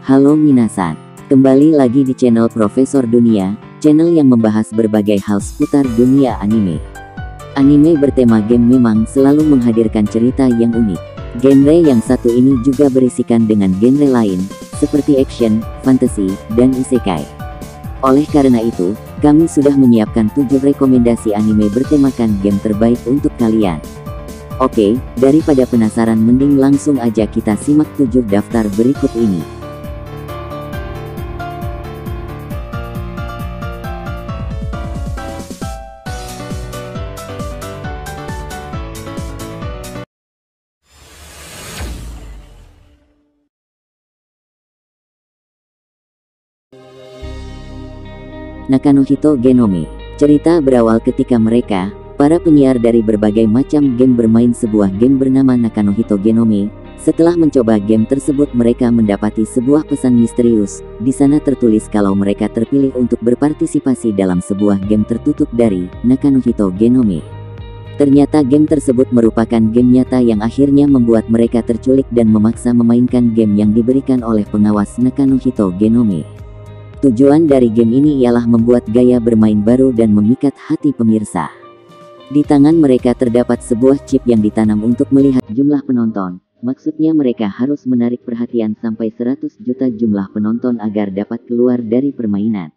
Halo minasan, kembali lagi di channel Profesor Dunia, channel yang membahas berbagai hal seputar dunia anime. Anime bertema game memang selalu menghadirkan cerita yang unik. Genre yang satu ini juga berisikan dengan genre lain, seperti action, fantasy, dan isekai. Oleh karena itu, kami sudah menyiapkan 7 rekomendasi anime bertemakan game terbaik untuk kalian. Oke, daripada penasaran mending langsung aja kita simak 7 daftar berikut ini. Nakanohito Genome. Cerita berawal ketika mereka, para penyiar dari berbagai macam game bermain sebuah game bernama Nakanohito Genome. Setelah mencoba game tersebut mereka mendapati sebuah pesan misterius. Di sana tertulis kalau mereka terpilih untuk berpartisipasi dalam sebuah game tertutup dari Nakanohito Genome. Ternyata game tersebut merupakan game nyata yang akhirnya membuat mereka terculik dan memaksa memainkan game yang diberikan oleh pengawas Nakanohito Genome. Tujuan dari game ini ialah membuat gaya bermain baru dan memikat hati pemirsa. Di tangan mereka terdapat sebuah chip yang ditanam untuk melihat jumlah penonton. Maksudnya mereka harus menarik perhatian sampai 100 juta jumlah penonton agar dapat keluar dari permainan.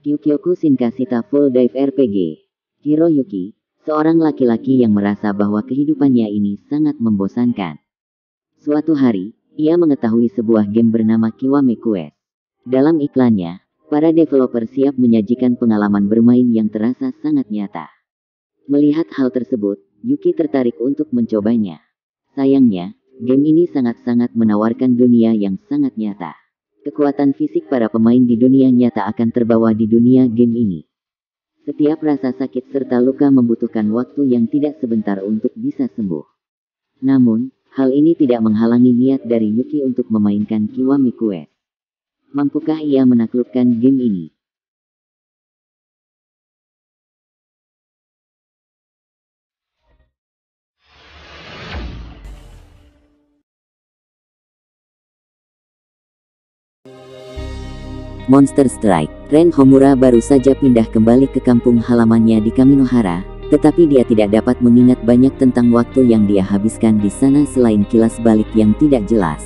Kyukyoku Shinkashita Full Dive RPG. Hiroyuki, seorang laki-laki yang merasa bahwa kehidupannya ini sangat membosankan. Suatu hari, ia mengetahui sebuah game bernama Kiwame Quest. Dalam iklannya, para developer siap menyajikan pengalaman bermain yang terasa sangat nyata. Melihat hal tersebut, Yuki tertarik untuk mencobanya. Sayangnya, game ini sangat-sangat menawarkan dunia yang sangat nyata. Kekuatan fisik para pemain di dunia nyata akan terbawa di dunia game ini. Setiap rasa sakit serta luka membutuhkan waktu yang tidak sebentar untuk bisa sembuh. Namun, hal ini tidak menghalangi niat dari Yuki untuk memainkan Kiwame Quest. Mampukah ia menaklukkan game ini? Monster Strike. Ren Homura baru saja pindah kembali ke kampung halamannya di Kaminohara, tetapi dia tidak dapat mengingat banyak tentang waktu yang dia habiskan di sana selain kilas balik yang tidak jelas.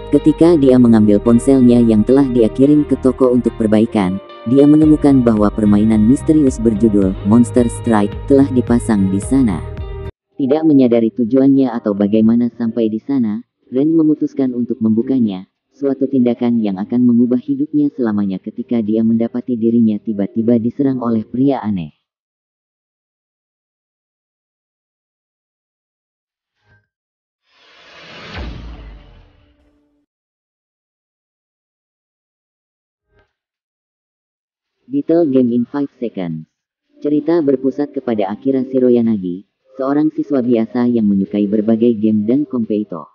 Ketika dia mengambil ponselnya yang telah dia kirim ke toko untuk perbaikan, dia menemukan bahwa permainan misterius berjudul Monster Strike telah dipasang di sana. Tidak menyadari tujuannya atau bagaimana sampai di sana, Ren memutuskan untuk membukanya. Suatu tindakan yang akan mengubah hidupnya selamanya ketika dia mendapati dirinya tiba-tiba diserang oleh pria aneh. Beatle Game in 5 Seconds. Cerita berpusat kepada Akira Shiroyanagi, seorang siswa biasa yang menyukai berbagai game dan kompetitor.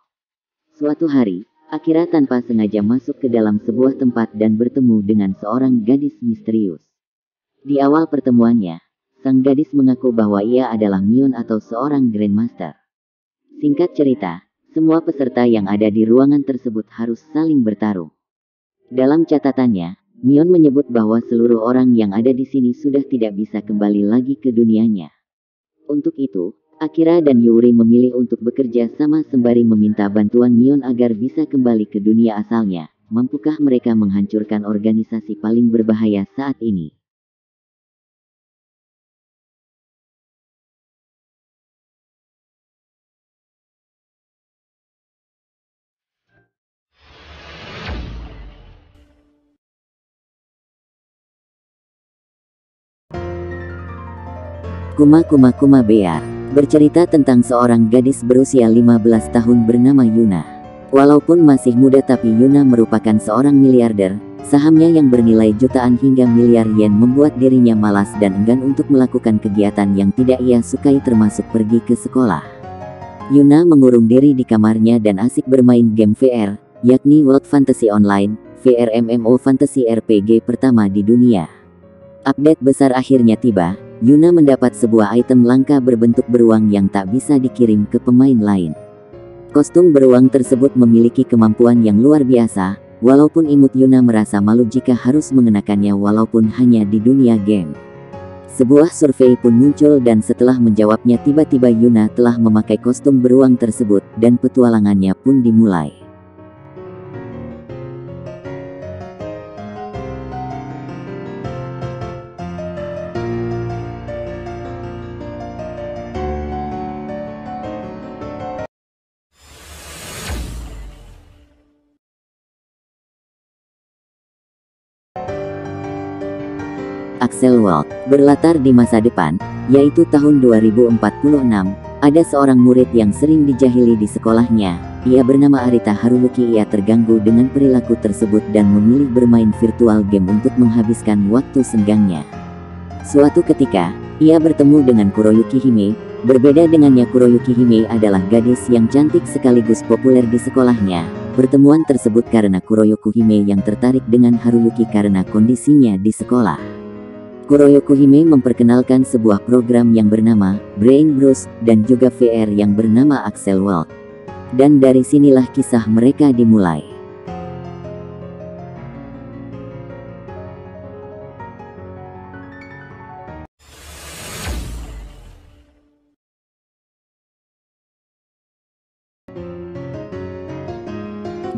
Suatu hari, Akira tanpa sengaja masuk ke dalam sebuah tempat dan bertemu dengan seorang gadis misterius. Di awal pertemuannya, sang gadis mengaku bahwa ia adalah Mion atau seorang Grandmaster. Singkat cerita, semua peserta yang ada di ruangan tersebut harus saling bertarung. Dalam catatannya, Mion menyebut bahwa seluruh orang yang ada di sini sudah tidak bisa kembali lagi ke dunianya. Untuk itu, Akira dan Yuri memilih untuk bekerja sama sembari meminta bantuan Mion agar bisa kembali ke dunia asalnya. Mampukah mereka menghancurkan organisasi paling berbahaya saat ini? Kuma Kuma Kuma Bear. Bercerita tentang seorang gadis berusia 15 tahun bernama Yuna. Walaupun masih muda tapi Yuna merupakan seorang miliarder, sahamnya yang bernilai jutaan hingga miliar yen membuat dirinya malas dan enggan untuk melakukan kegiatan yang tidak ia sukai termasuk pergi ke sekolah. Yuna mengurung diri di kamarnya dan asik bermain game VR, yakni World Fantasy Online, VR MMO Fantasy RPG pertama di dunia. Update besar akhirnya tiba. Yuna mendapat sebuah item langka berbentuk beruang yang tak bisa dikirim ke pemain lain. Kostum beruang tersebut memiliki kemampuan yang luar biasa, walaupun imut Yuna merasa malu jika harus mengenakannya walaupun hanya di dunia game. Sebuah survei pun muncul dan setelah menjawabnya tiba-tiba Yuna telah memakai kostum beruang tersebut dan petualangannya pun dimulai. Accel World berlatar di masa depan, yaitu tahun 2046. Ada seorang murid yang sering dijahili di sekolahnya. Ia bernama Arita Haruyuki. Ia terganggu dengan perilaku tersebut dan memilih bermain virtual game untuk menghabiskan waktu senggangnya. Suatu ketika, ia bertemu dengan Kuroyuki Hime. Berbeda dengannya, Kuroyuki Hime adalah gadis yang cantik sekaligus populer di sekolahnya. Pertemuan tersebut karena Kuroyuki Hime yang tertarik dengan Haruyuki karena kondisinya di sekolah. Kuroyuki Hime memperkenalkan sebuah program yang bernama Brain Bros dan juga VR yang bernama Accel World. Dan dari sinilah kisah mereka dimulai.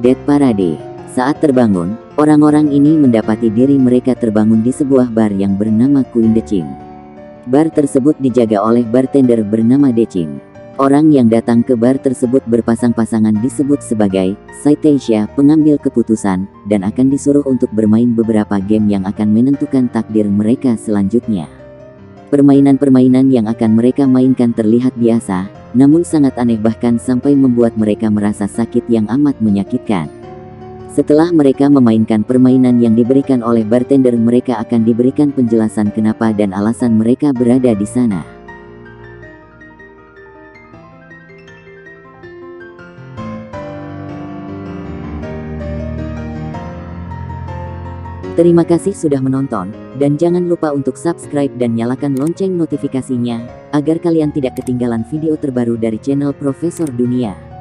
Dead Parade. Saat terbangun, orang-orang ini mendapati diri mereka terbangun di sebuah bar yang bernama Queen Decim. Bar tersebut dijaga oleh bartender bernama Decim. Orang yang datang ke bar tersebut berpasang-pasangan disebut sebagai Saitaisha, pengambil keputusan, dan akan disuruh untuk bermain beberapa game yang akan menentukan takdir mereka selanjutnya. Permainan-permainan yang akan mereka mainkan terlihat biasa, namun sangat aneh bahkan sampai membuat mereka merasa sakit yang amat menyakitkan. Setelah mereka memainkan permainan yang diberikan oleh bartender, mereka akan diberikan penjelasan kenapa dan alasan mereka berada di sana. Terima kasih sudah menonton, dan jangan lupa untuk subscribe dan nyalakan lonceng notifikasinya, agar kalian tidak ketinggalan video terbaru dari channel Profesor Dunia.